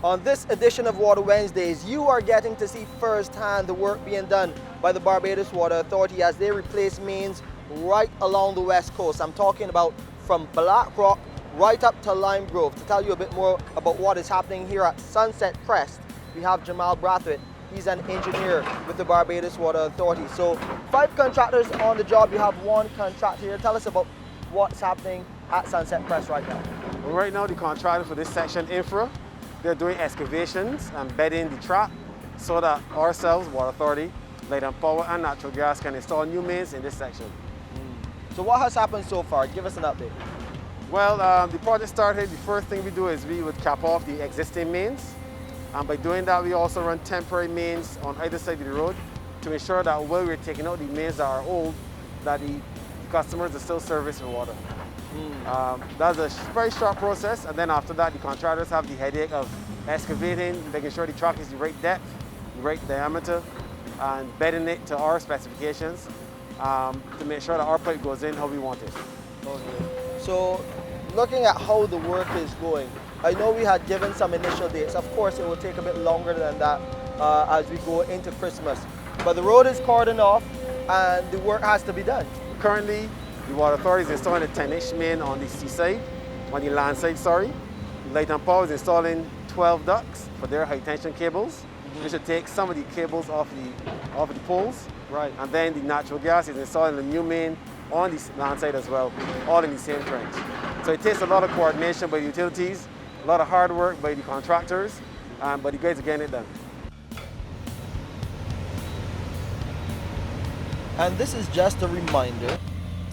On this edition of Water Wednesdays, you are getting to see firsthand the work being done by the Barbados Water Authority as they replace mains right along the west coast. I'm talking about from Black Rock right up to Lime Grove. To tell you a bit more about what is happening here at Sunset Crest, we have Jamal Brathwaite. He's an engineer with the Barbados Water Authority. So 5 contractors on the job. You have 1 contractor here. Tell us about what's happening at Sunset Crest right now. Well, right now the contractor for this section, Infra, they're doing excavations and bedding the track so that ourselves, Water Authority, Light and Power and Natural Gas can install new mains in this section. So what has happened so far? Give us an update. Well, the project started, the first thing we do is we would cap off the existing mains. And by doing that, we also run temporary mains on either side of the road to ensure that while we're taking out the mains that are old, that the customers are still serviced with water. That's a very short process, and then after that, the contractors have the headache of excavating, making sure the track is the right depth, the right diameter, and bedding it to our specifications to make sure that our pipe goes in how we want it. Okay. So, looking at how the work is going, I know we had given some initial dates. Of course, it will take a bit longer than that as we go into Christmas. But the road is cordoned off, and the work has to be done. Currently, the Water Authority is installing a 10-inch main on the seaside, on the land side, sorry. Light and Power is installing 12 ducts for their high tension cables. We should take some of the cables off the poles. Right. And then the natural gas is installing a new main on the land side as well, all in the same trench. So it takes a lot of coordination by the utilities, a lot of hard work by the contractors, but the guys are getting it done. And this is just a reminder,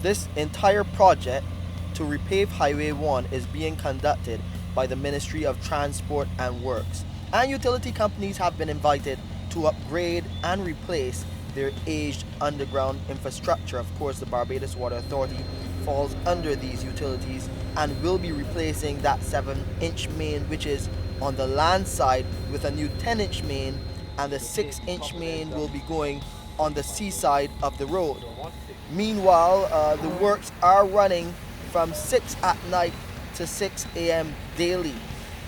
this entire project to repave Highway 1 is being conducted by the Ministry of Transport and Works. And utility companies have been invited to upgrade and replace their aged underground infrastructure. Of course, the Barbados Water Authority falls under these utilities and will be replacing that 7-inch main, which is on the land side, with a new 10-inch main, and the 6-inch main will be going on the seaside of the road. Meanwhile, the works are running from 6 at night to 6 a.m. daily,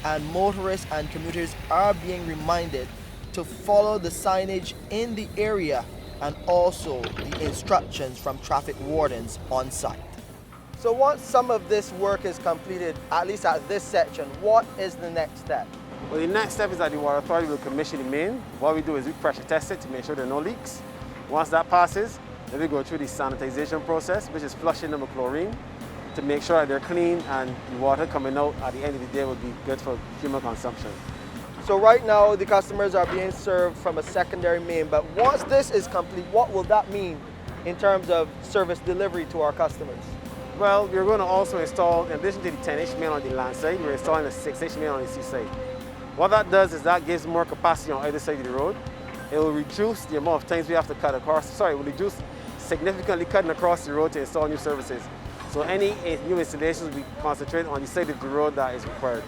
and motorists and commuters are being reminded to follow the signage in the area and also the instructions from traffic wardens on site. So once some of this work is completed, at least at this section, what is the next step? Well, the next step is that the Water Authority will commission the main. What we do is we pressure test it to make sure there are no leaks. Once that passes, then we go through the sanitization process, which is flushing them with chlorine to make sure that they're clean and the water coming out at the end of the day will be good for human consumption. So right now, the customers are being served from a secondary main, but once this is complete, what will that mean in terms of service delivery to our customers? Well, we're going to also install, in addition to the 10-inch main on the land side, we're installing a 6-inch main on the seaside. What that does is that gives more capacity on either side of the road. It will reduce the amount of times we have to cut across, it will reduce significantly cutting across the road to install new services. So any new installations, we concentrate on the side of the road that is required.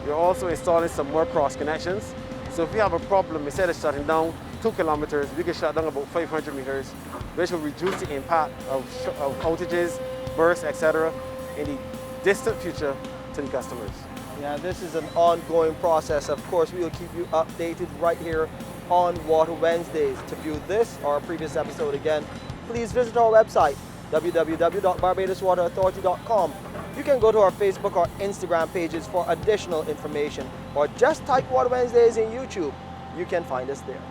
We're also installing some more cross connections. So if we have a problem, instead of shutting down 2 kilometers, we can shut down about 500 meters, which will reduce the impact of outages, bursts, etc. in the distant future to the customers. Yeah, this is an ongoing process. Of course, we will keep you updated right here on Water Wednesdays. To view this or our previous episode again, please visit our website, www.barbadoswaterauthority.com. You can go to our Facebook or Instagram pages for additional information, or just type Water Wednesdays in YouTube. You can find us there.